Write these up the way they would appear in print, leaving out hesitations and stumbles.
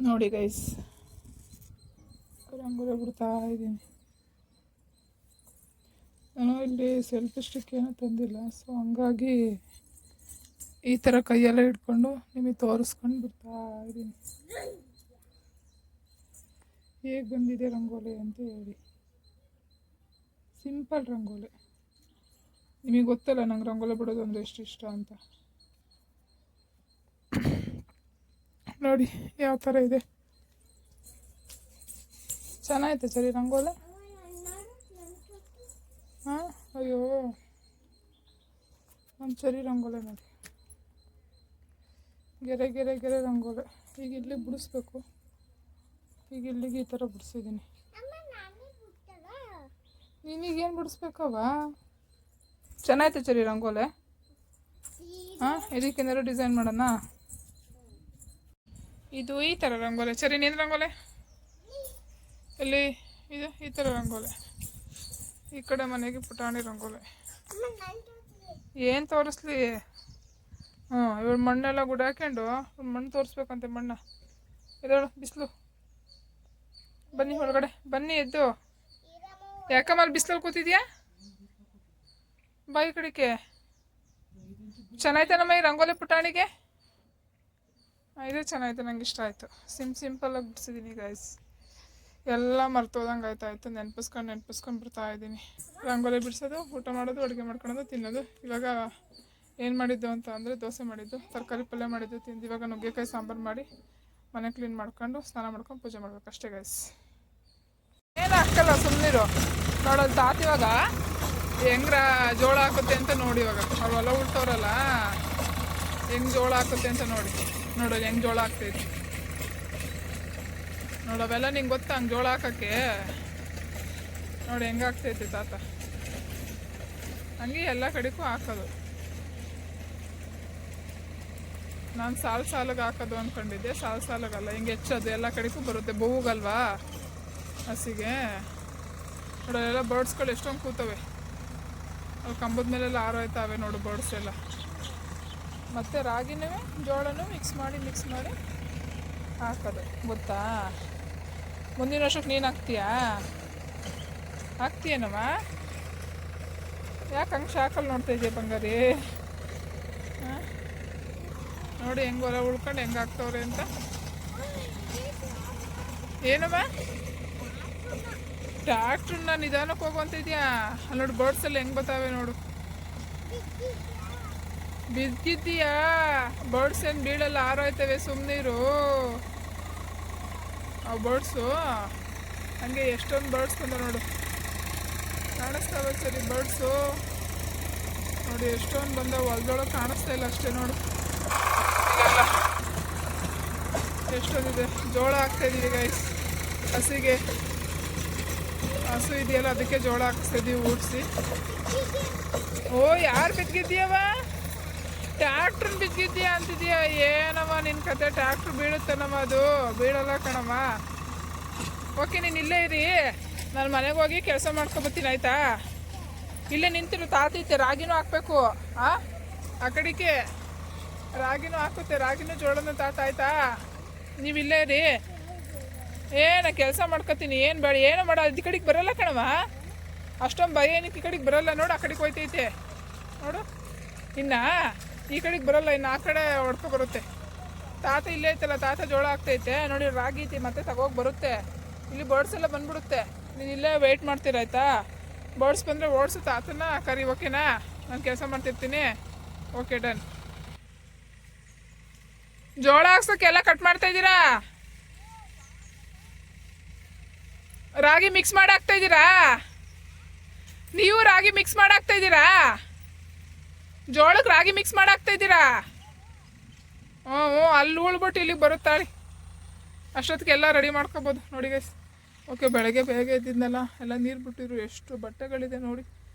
ನೋಡಿ ಗೈಸ್, ರಂಗೋಲಿ ಬಿಡ್ತಾ ಇದ್ದೀನಿ. ನಾನು ಇಲ್ಲಿ ಸೆಲ್ಫಿ ಸ್ಟಿಕ್ ಏನೂ ತಂದಿಲ್ಲ, ಸೊ ಹಂಗಾಗಿ ಈ ಥರ ಕೈಯೆಲ್ಲ ಹಿಡ್ಕೊಂಡು ನಿಮಗೆ ತೋರಿಸ್ಕೊಂಡು ಬಿಡ್ತಾ ಇದ್ದೀನಿ. ಹೇಗೆ ಬಂದಿದೆ ರಂಗೋಲಿ ಅಂತ ಹೇಳಿ. ಸಿಂಪಲ್ ರಂಗೋಲಿ. ನಿಮಗೆ ಗೊತ್ತಲ್ಲ ನಂಗೆ ರಂಗೋಲಿ ಬಿಡೋದು ಅಂದರೆ ಎಷ್ಟು ಇಷ್ಟ ಅಂತ. ನೋಡಿ ಯಾವ ಥರ ಇದೆ, ಚೆನ್ನಾಗೈತೆ ಸರಿ ರಂಗೋಲಿ. ಹಾಂ, ಅಯ್ಯೋ ಒಂದು ಸರಿ ರಂಗೋಲಿ ನೋಡಿ, ಗೆರೆ ಗೆರೆ ಗೆರೆ ರಂಗೋಲಿ. ಈಗ ಇಲ್ಲಿಗೆ ಬಿಡಿಸ್ಬೇಕು. ಈಗ ಇಲ್ಲಿಗೆ ಈ ಥರ ಬಿಡಿಸಿದ್ದೀನಿ. ನೀನೀಗೇನು ಬಿಡಿಸ್ಬೇಕವ? ಚೆನ್ನಾಗೈತೆ ಸರಿ ರಂಗೋಲಿ. ಹಾಂ, ಇದಕ್ಕೇನಾದ್ರು ಡಿಸೈನ್ ಮಾಡೋಣ. ಇದು ಈ ಥರ ರಂಗೋಲಿ. ಸರಿ, ನೀನು ರಂಗೋಲಿ ಇಲ್ಲಿ ಇದು ಈ ಥರ ರಂಗೋಲಿ. ಈ ಕಡೆ ಮನೆಗೆ ಪುಟಾಣಿ ರಂಗೋಲಿ. ಏನು ತೋರಿಸ್ಲಿ? ಇವಳು ಮಣ್ಣೆಲ್ಲ ಗುಡಾಕೊಂಡು ಮಣ್ಣು ತೋರಿಸ್ಬೇಕಂತೆ. ಮಣ್ಣ ಇದಳು ಬಿಸಿಲು. ಬನ್ನಿ ಹೊರಗಡೆ ಬನ್ನಿ, ಎದ್ದು. ಯಾಕಮ್ಮ ಬಿಸಿಲಲ್ಲಿ ಕೂತಿದ್ಯಾ? ಬಾಯಿ ಕಡಿಕೆ. ಚೆನ್ನಾಯ್ತಾನಮ್ಮ ಈ ರಂಗೋಲಿ ಪುಟಾಣಿಗೆ? ಇದು ಚೆನ್ನಾಗಿತ್ತು, ನಂಗೆ ಇಷ್ಟ ಆಯಿತು. ಸಿಂಪಲ್ಲಾಗಿ ಬಿಡಿಸಿದ್ದೀನಿ ಗೈಸ್. ಎಲ್ಲ ಮರ್ತೋದಂಗೆ ಆಯ್ತಾಯಿತು. ನೆನಪಿಸ್ಕೊಂಡು ಬಿಡ್ತಾ ಇದ್ದೀನಿ. ರಂಗೋಲಿ ಬಿಡಿಸೋದು, ಊಟ ಮಾಡೋದು, ಅಡುಗೆ ಮಾಡ್ಕೊಳೋದು, ತಿನ್ನೋದು. ಇವಾಗ ಏನು ಮಾಡಿದ್ದು ಅಂತ ಅಂದರೆ ದೋಸೆ ಮಾಡಿದ್ದು, ತರಕಾರಿ ಪಲ್ಯ ಮಾಡಿದ್ದು ತಿಂದು ಇವಾಗ ನುಗ್ಗೆಕಾಯಿ ಸಾಂಬಾರು ಮಾಡಿ ಮನೆ ಕ್ಲೀನ್ ಮಾಡ್ಕೊಂಡು ಸ್ನಾನ ಮಾಡ್ಕೊಂಡು ಪೂಜೆ ಮಾಡ್ಬೇಕು ಅಷ್ಟೇ ಗೈಸ್. ಏನು ಹಾಕಲ್ಲ, ಸುಮ್ಮನಿರು. ನೋಡೋದು ತಾತ ಇವಾಗ ಹೆಂಗ್ರ ಜೋಳ ಹಾಕುತ್ತೆ ಅಂತ ನೋಡಿ. ಇವಾಗ ಅವ್ರು ಹೊಲ ಉಳ್ತವ್ರಲ್ಲ, ಹೆಂಗೆ ಜೋಳ ಹಾಕುತ್ತೆ ಅಂತ ನೋಡಿ. ನೋಡೋದು ಹೆಂಗೆ ಜೋಳ ಹಾಕ್ತೈತಿ ನೋಡೋವೆಲ್ಲ. ನಿಂಗೆ ಗೊತ್ತಾ ಹಂಗೆ ಜೋಳ ಹಾಕೋಕ್ಕೆ? ನೋಡಿ ಹೆಂಗೆ ಆಗ್ತೈತಿ ತಾತ. ಹಂಗೆ ಎಲ್ಲ ಕಡೆಗೂ ಹಾಕೋದು. ನಾನು ಸಾಲಿಗೆ ಹಾಕೋದು ಅಂದ್ಕೊಂಡಿದ್ದೆ. ಸಾಲಿಗಲ್ಲ, ಹಿಂಗೆ ಹೆಚ್ಚೋದು ಎಲ್ಲ ಕಡೆಗೂ ಬರುತ್ತೆ. ಬೋವುಗಲ್ವಾ ಹಸಿಗೆ. ನೋಡೋಲ್ಲ ಬರ್ಡ್ಸ್ಗಳು ಎಷ್ಟೊಂದು ಕೂತವೆ ಅಲ್ಲಿ ಕಂಬದ ಮೇಲೆಲ್ಲ ಹಾರೋಯ್ತಾವೆ ನೋಡು ಬರ್ಡ್ಸ್ ಎಲ್ಲ. ಮತ್ತು ರಾಗಿನೂ ಜೋಳನೂ ಮಿಕ್ಸ್ ಮಾಡಿ ಹಾಕೋದು, ಗೊತ್ತಾ? ಮುಂದಿನ ವರ್ಷಕ್ಕೆ ನೀನು ಹಾಕ್ತೀಯನಮ್ಮ? ಯಾಕೆ ಹಂಗೆ ಶಾಕಲ್ಲಿ ನೋಡ್ತಾ ಇದೆಯಾ ಬಂಗಾರಿ? ಹಾಂ, ನೋಡಿ ಹೆಂಗೆ ಹೊಲ ಉಳ್ಕೊಂಡು ಹೆಂಗೆ ಹಾಕ್ತವ್ರೆ ಅಂತ. ಏನಮ್ಮ? ಟ್ಯಾಕ್ಟ್ರನ್ನ ನಿಧಾನಕ್ಕೆ ಹೋಗುವಂತಿದ್ಯಾ? ಅಲ್ಲಿ ನೋಡಿ ಬರ್ಡ್ಸ್ ಎಲ್ಲ ಹೆಂಗೆ ಬರ್ತಾವೆ ನೋಡು. ಬಿದ್ದಿದ್ದೀಯಾ? ಬರ್ಡ್ಸ್ ಏನು ಬೀಳಲ್ಲ, ಹಾರೋಯ್ತವೆ, ಸುಮ್ಮನಿರು. ಅವು ಬರ್ಡ್ಸು ಹಂಗೆ ಎಷ್ಟೊಂದು ಬರ್ಡ್ಸ್ ಬಂದ ನೋಡು, ಕಾಣಿಸ್ತಾವೆ ಸರಿ ಬರ್ಡ್ಸು. ನೋಡಿ ಎಷ್ಟೊಂದು ಬಂದವು, ಹೊಲದೊಳಗೆ ಕಾಣಿಸ್ತಾ ಇಲ್ಲ ಅಷ್ಟೇ ನೋಡು. ಇಲ್ಲೆಲ್ಲ ಎಷ್ಟೊಂದಿದೆ. ಜೋಳ ಹಾಕ್ತಾಯಿದ್ದೀವಿ ಗೈಸ್ ಹಸಿಗೆ. ಹಸು ಇದೆಯಲ್ಲ ಅದಕ್ಕೆ ಜೋಳ ಹಾಕ್ಸ್ತಿದ್ದೀವಿ ಊಡಿಸಿ. ಓ, ಯಾರು ಬಿದ್ದಿದ್ದೀಯವ? ಟ್ಯಾಕ್ಟ್ರನ್ನ ಬಿದ್ದಿದ್ದೀಯಾ ಅಂತಿದ್ಯಾ? ಏನಮ್ಮ ನಿನ್ನ ಕತೆ? ಟ್ಯಾಕ್ಟ್ರ್ ಬೀಳುತ್ತೇನಮ್ಮ? ಅದು ಬೀಳಲ್ಲ ಕಣಮ್ಮ. ಓಕೆ, ನೀನು ಇಲ್ಲೇ ಇರಿ, ನಾನು ಮನೆಗೆ ಹೋಗಿ ಕೆಲಸ ಮಾಡ್ಕೊಬತ್ತೀನಿ ಆಯಿತಾ? ಇಲ್ಲೇ ನಿಂತಿರು. ತಾತೈತೆ, ರಾಗಿನೂ ಹಾಕ್ಬೇಕು. ಆ ಕಡೆಗೆ ರಾಗಿನೂ ಹಾಕುತ್ತೆ, ರಾಗಿನೂ ಜೋಳನೂ ತಾತ ಆಯಿತಾ? ನೀವು ಇಲ್ಲೇ ಇರಿ. ನಾ ಕೆಲಸ ಮಾಡ್ಕೊತೀನಿ. ಏನು ಬೇಡ, ಏನು ಬೇಡ. ಈ ಕಡೆಗೆ ಬರೋಲ್ಲ ಕಣವ. ಅಷ್ಟೊಂದು ಭಯ ಏನಕ್ಕೆ ಈ ಕಡೆಗೆ ಬರೋಲ್ಲ. ನೋಡು ಆ ಕಡೆಗೆ ಹೋಯ್ತೈತೆ ನೋಡು. ಇನ್ನು ಈ ಕಡೆಗೆ ಬರೋಲ್ಲ, ಇನ್ನು ಆ ಕಡೆ ಹೊಡ್ಕೊ ಬರುತ್ತೆ. ತಾತ ಇಲ್ಲೇ ಐತಲ್ಲ, ತಾತ ಜೋಳ ಆಗ್ತೈತೆ ನೋಡಿ. ರಾಗಿ ಐತಿ ಮತ್ತೆ ತಗೋಗಿ ಬರುತ್ತೆ. ಇಲ್ಲಿ ಬರ್ಡ್ಸ್ ಎಲ್ಲ ಬಂದ್ಬಿಡುತ್ತೆ. ನೀನು ಇಲ್ಲೇ ವೆಯ್ಟ್ ಮಾಡ್ತೀರಾಯ್ತಾ? ಬರ್ಡ್ಸ್ ಬಂದರೆ ಓಡಿಸು ತಾತನ ಕರಿ. ಓಕೆನಾ? ನಾನು ಕೆಲಸ ಮಾಡ್ತಿರ್ತೀನಿ. Okay, done. ಜೋಳ ಹಾಕ್ಸೋಕ್ಕೆಲ್ಲ ಕಟ್ ಮಾಡ್ತಾ ಇದ್ದೀರಾ? ರಾಗಿ ಮಿಕ್ಸ್ ಮಾಡಿ ಹಾಕ್ತಾ ಇದ್ದೀರಾ? ನೀವು ರಾಗಿ ಮಿಕ್ಸ್ ಮಾಡಿ ಹಾಕ್ತಾ ಇದ್ದೀರಾ? ಜೋಳಕ್ಕೆ ರಾಗಿ ಮಿಕ್ಸ್ ಮಾಡಿ ಹಾಕ್ತಾ ಇದ್ದೀರಾ? ಹ್ಞೂ, ಅಲ್ಲಿ ಉಳ್ಬಿಟ್ಟು ಇಲ್ಲಿಗೆ ಬರುತ್ತಾಳೆ. ಅಷ್ಟೊತ್ತಿಗೆ ಎಲ್ಲ ರೆಡಿ ಮಾಡ್ಕೊಬೋದು ನೋಡಿ ಗೈಸ್. ಓಕೆ, ಬೆಳಗ್ಗೆ ಬೇಗ ಎದ್ದಿದ್ನಲ್ಲ, ಎಲ್ಲ ನೀರು ಬಿಟ್ಟಿದ್ರು. ಎಷ್ಟು ಬಟ್ಟೆಗಳಿದೆ ನೋಡಿ.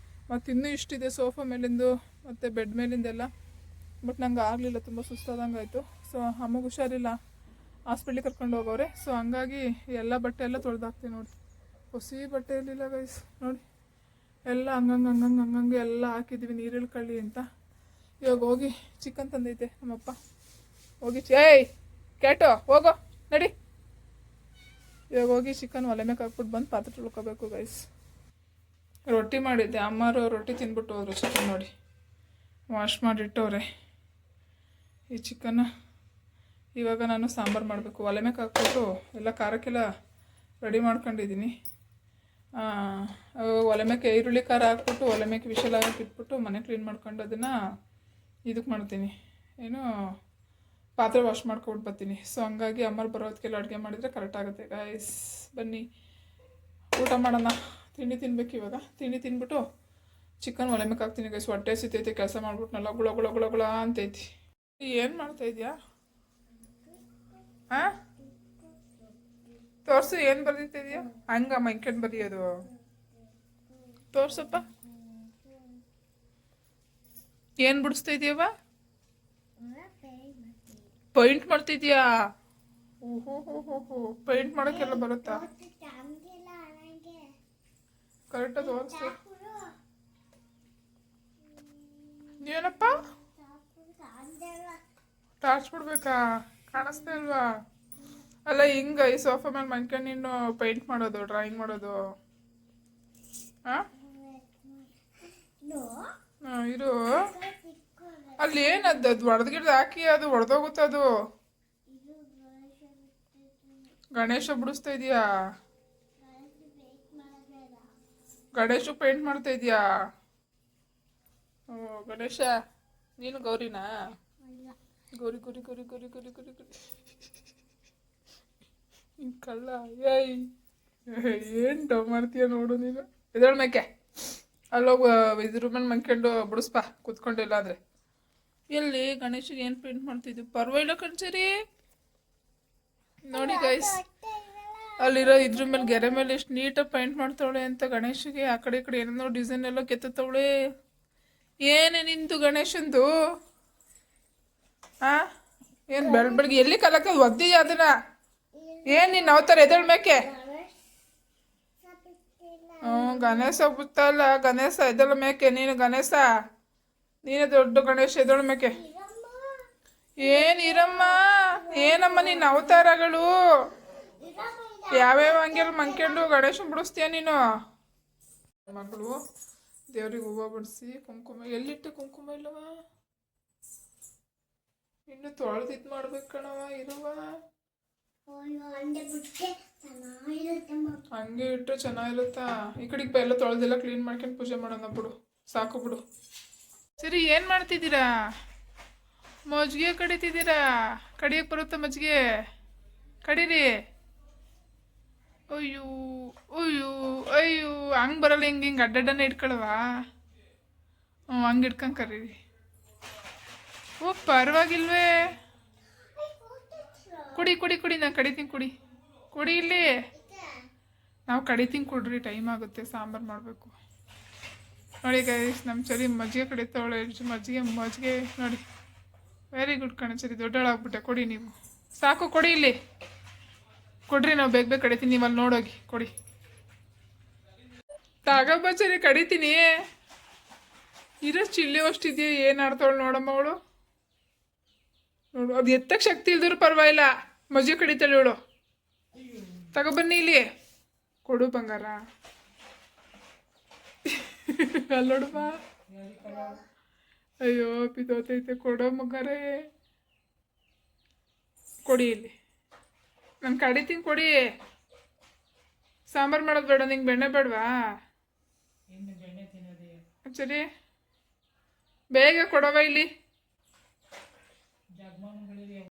ಮತ್ತು ಇನ್ನೂ ಇಷ್ಟಿದೆ ಸೋಫಾ ಮೇಲಿಂದು ಮತ್ತು ಬೆಡ್ ಮೇಲಿಂದೆಲ್ಲ. ಬಟ್ ನಂಗೆ ಆಗಲಿಲ್ಲ, ತುಂಬ ಸುಸ್ತಾದಂಗೆ ಆಯಿತು. ಸೊ ಅಮ್ಮಗೆ ಹುಷಾರಿಲ್ಲ, ಹಾಸ್ಪಿಟ್ಲಿಗೆ ಕರ್ಕೊಂಡು ಹೋಗೋರೆ. ಸೊ ಹಂಗಾಗಿ ಎಲ್ಲ ಬಟ್ಟೆ ಎಲ್ಲ ತೊಳೆದಾಕ್ತೀನಿ ನೋಡಿ. ಹೊಸ ಬಟ್ಟೆ ಇರಲಿಲ್ಲ ಗೈಸ್ ನೋಡಿ. ಎಲ್ಲ ಹಂಗಂಗೆ ಎಲ್ಲ ಹಾಕಿದ್ದೀವಿ ನೀರಿಳ್ಕೊಳ್ಳಿ ಅಂತ. ಇವಾಗ ಹೋಗಿ ಚಿಕನ್ ತಂದೈತೆ ನಮ್ಮಪ್ಪ. ಹೋಗಿ ಏಯ್ ಕ್ಯಾಟು ಹೋಗೋ ನಡಿ, ಇವಾಗ ಹೋಗಿ ಚಿಕನ್ ಒಲೆ ಮೇಲೆ ಹಾಕ್ಬಿಟ್ಟು ಬಂದು ಪಾತ್ರೆ ತೊಳ್ಕೊಬೇಕು ಗೈಸ್. ರೊಟ್ಟಿ ಮಾಡಿದ್ದೆ, ಅಮ್ಮರು ರೊಟ್ಟಿ ತಿಂದ್ಬಿಟ್ಟು ಹೋದ್ರು. ಚಿಕನ್ ನೋಡಿ ವಾಶ್ ಮಾಡಿಟ್ಟವ್ರೆ. ಈ ಚಿಕನ್ ಇವಾಗ ನಾನು ಸಾಂಬಾರು ಮಾಡಬೇಕು. ಒಲೆ ಮೇಲೆ ಹಾಕ್ಬಿಟ್ಟು ಎಲ್ಲ ಖಾರಕ್ಕೆಲ್ಲ ರೆಡಿ ಮಾಡ್ಕೊಂಡಿದ್ದೀನಿ. ಒಲೆ ಮೇಲೆ ಈರುಳ್ಳಿ ಖಾರ ಹಾಕ್ಬಿಟ್ಟು ಒಲೆ ಮೇಲೆ ವಿಷಲ್ ಹಾಕಿ ಇಟ್ಬಿಟ್ಟು ಮನೆ ಕ್ಲೀನ್ ಮಾಡ್ಕೊಂಡು ಅದನ್ನು ಇದಕ್ಕೆ ಮಾಡ್ತೀನಿ, ಏನು ಪಾತ್ರೆ ವಾಶ್ ಮಾಡ್ಕೊಬಿಟ್ಟು ಬರ್ತೀನಿ. ಸೊ ಹಂಗಾಗಿ ಅಮ್ಮರು ಬರೋದಕ್ಕೆಲ್ಲ ಅಡುಗೆ ಮಾಡಿದರೆ ಕರೆಕ್ಟ್ ಆಗುತ್ತೆ ಗೈಸ್. ಬನ್ನಿ ಊಟ ಮಾಡೋಣ. ತಿಂಡಿ ತಿನ್ಬೇಕು ಇವಾಗ. ತಿಂಡಿ ತಿಂದ್ಬಿಟ್ಟು ಚಿಕನ್ ಒಲೆ ಮೇಲೆ ಹಾಕ್ತೀನಿ ಗೈಸ್. ಹೊಟ್ಟೆ ಸಿತೈತೆ, ಕೆಲಸ ಮಾಡ್ಬಿಟ್ನಲ್ಲ, ಗುಳ ಗುಳ ಗುಳ ಗುಳ ಅಂತೈತಿ. ಏನು ಮಾಡ್ತಾಯಿದ್ಯಾ? ಹಾಂ ತೋರಿಸು, ಏನು ಬರೀತಿದ್ಯಾ? ಹಂಗ ಮಂಕ್ಯಂಡು ಬರೆಯೋದು ತೋರ್ಸಪ್ಪ. ಏನು ಬಿಡಿಸ್ತಾ ಇದೆಯವ್ವ? ಪೈಂಟ್ ಮಾಡ್ತಿದ್ಯಾ? ಓಹೋ ಹೋ ಹೋ ಹೋ, ಪೈಂಟ್ ಮಾಡೋಕ್ಕೆಲ್ಲ ಬರುತ್ತಾ? ಕರೆಕ್ಟಾಗಿ ತೋರಿಸಿ. ಏನಪ್ಪ ಟಾರ್ಚ್ ಬಿಡ್ಬೇಕಾ? ಕಾಣಿಸ್ತಾ ಇಲ್ವಾ? ಅಲ್ಲ ಹಿಂಗೆ ಈ ಸೋಫಾ ಮೇಲೆ ಮಂಕ್ಯಂಡು ನೀನು ಪೈಂಟ್ ಮಾಡೋದು, ಡ್ರಾಯಿಂಗ್ ಮಾಡೋದು? ಹಾಂ ಇರು. ಅಲ್ಲಿ ಏನದ್ದು ಅದು ಹೊಡೆದ್ಗಿಡ್ದು ಹಾಕಿ ಅದು ಹೊಡೆದೋಗುತ್ತೆ. ಅದು ಗಣೇಶ ಬಿಡಿಸ್ತಾ ಇದೆಯಾ? ಗಣೇಶ ಪೇಂಟ್ ಮಾಡ್ತಾ ಇದೆಯಾ? ಓ ಗಣೇಶ, ನೀನು ಗೌರಿನಾ? ಗೌರಿ ಗುರಿ ಗುರಿ ಗುರಿ ಗುರಿ ಗುರಿ ಗುರಿ ಕಳ್ಳ. ಏಯ್ ಏನು ಡವ್ ಮಾಡ್ತೀಯ ನೋಡು ನೀನು. ಇದಳ ಮೇಕೆ ಅಲ್ಲೋಗ ಇದ್ರ ಮೇಲೆ ಮಂಕ್ಯಂಡು ಬಿಡಿಸ್ಪ ಕೂತ್ಕೊಂಡಿಲ್ಲ ಅಂದರೆ. ಎಲ್ಲಿ ಗಣೇಶಗೆ ಏನು ಪೇಂಟ್ ಮಾಡ್ತಿದ್ವಿ? ಪರವಾಗಿಲ್ಲ ಕಣ್ಸರಿ. ನೋಡಿ ಗೈಸ್, ಅಲ್ಲಿರೋ ಇದ್ರ ಮೇಲೆ ಗೆರೆ ಮೇಲೆ ಎಷ್ಟು ನೀಟಾಗಿ ಪೇಂಟ್ ಮಾಡ್ತಾವಳೆ ಅಂತ ಗಣೇಶಗೆ. ಆ ಕಡೆ ಈ ಕಡೆ ಏನೇನೋ ಡಿಸೈನ್ ಎಲ್ಲ ಕೆತ್ತವಳೆ. ಏನೇ ನಿಂದು ಗಣೇಶಂದು? ಹಾಂ ಏನು ಬೆಳಗ್ಗೆ ಎಲ್ಲಿ ಕಲಕ್ಕೆ ಒದ್ದಿದ್ಯಾ ಅದನ್ನ? ಏನು ನೀನು ಅವತಾರ ಎದಳ ಮೇಕೆ? ಗಣೇಶ ಬಿತ್ತಲ್ಲ, ಗಣೇಶ ಎದಳ ಮೇಕೆ ನೀನು. ಗಣೇಶ ನೀನು ದೊಡ್ಡ ಗಣೇಶ ಎದಳ ಮೇಕೆ. ಏನು ಇರಮ್ಮ? ಏನಮ್ಮ ನಿನ್ನ ಅವತಾರಗಳು? ಯಾವ್ಯಾವ ಹಂಗೆಲ್ಲ ಮಂಕ್ಯಂಡು ಗಣೇಶನ್ ಬಿಡಿಸ್ತೀಯ ನೀನು? ಮಗಳು ದೇವ್ರಿಗೆ ಹೂವು ಬಿಡಿಸಿ ಕುಂಕುಮ ಎಲ್ಲಿಟ್ಟು? ಕುಂಕುಮ ಇಲ್ಲವ, ಇನ್ನು ತೊಳೆದು ಇದು ಮಾಡ್ಬೇಕು ಕಣವ. ಇರುವ ಹಂಗೆ ಇಟ್ಟರೆ ಚೆನ್ನಾಗಿರುತ್ತಾ? ಈ ಕಡೆಗೆ ಎಲ್ಲ ತೊಳೆದೆಲ್ಲ ಕ್ಲೀನ್ ಮಾಡ್ಕೊಂಡು ಪೂಜೆ ಮಾಡೋಣ ಬಿಡು, ಸಾಕು ಬಿಡು. ಸರಿ, ಏನು ಮಾಡ್ತಿದ್ದೀರಾ? ಮಜ್ಜಿಗೆ ಕಡಿತಿದ್ದೀರಾ? ಕಡಿಯೋಕ್ಕೆ ಬರುತ್ತಾ ಮಜ್ಜಿಗೆ? ಕಡೀರಿ. ಅಯ್ಯೋ ಅಯ್ಯೋ ಅಯ್ಯೋ, ಹಂಗೆ ಬರಲ್ಲ. ಹಿಂಗೆ ಅಡ್ಡಡ್ಡನೇ ಇಟ್ಕೊಳವಾ? ಹಂಗೆ ಇಟ್ಕೊಂಡು ಕರೀರಿ. ಓ ಪರವಾಗಿಲ್ವೇ? ಕುಡಿ ಕುಡಿ ಕುಡಿ, ನಾನು ಕಡಿತೀನಿ. ಕುಡಿ ಇಲ್ಲಿ. ನಾವು ಕಡಿತೀನಿ, ಕೊಡ್ರಿ. ಟೈಮ್ ಆಗುತ್ತೆ, ಸಾಂಬಾರು ಮಾಡಬೇಕು. ನೋಡಿ ಗೈಸ್, ನಮ್ಮ ಚರಿ ಮಜ್ಜಿಗೆ ಕಡಿತಾವಳೆ. ಮಜ್ಜಿಗೆ ನೋಡಿ, ವೆರಿ ಗುಡ್ ಕಣ ಚರಿ, ದೊಡ್ಡಳಾಗ್ಬಿಟ್ಟೆ. ಕೊಡಿ ನೀವು, ಸಾಕು. ಕೊಡಿ ಇಲ್ಲಿ, ಕೊಡ್ರಿ. ನಾವು ಬೇಗ ಕಡಿತೀನಿ. ನೀವು ಅಲ್ಲಿ ನೋಡೋಗಿ ಕೊಡಿ. ತಗೋಬ ಚರಿ, ಕಡಿತೀನಿ. ಇರೋ ಚಿಲ್ಲಿ ಅಷ್ಟಿದೆಯಾ? ಏನು ಆಡ್ತಾವಳು ನೋಡಮ್ಮ ಅವಳು. ನೋಡು, ಅದು ಎತ್ತಕ್ಕೆ ಶಕ್ತಿ ಇಲ್ದಿದ್ರು ಪರವಾಗಿಲ್ಲ, ಮಜ್ಜಿಗೆ ಕಡಿತಾಳೆ ಇವಳು. ತಗೊಬನ್ನಿ ಇಲ್ಲಿ, ಕೊಡು ಬಂಗಾರ. ಅಲ್ಲೋಡಮ್ಮ. ಅಯ್ಯೋ ಪಿತೋತೈತೆ, ಕೊಡೋ ಮಗಾರೇ. ಕೊಡಿ ಇಲ್ಲಿ, ನಾನು ಕಡಿತೀನಿ. ಕೊಡಿ. ಸಾಂಬಾರು ಮಾಡೋದು ಬೇಡ ನಿಂಗೆ? ಬೆಣ್ಣೆ ಬೇಡವಾ? ಸರಿ, ಬೇಗ ಕೊಡವ ಇಲ್ಲಿ.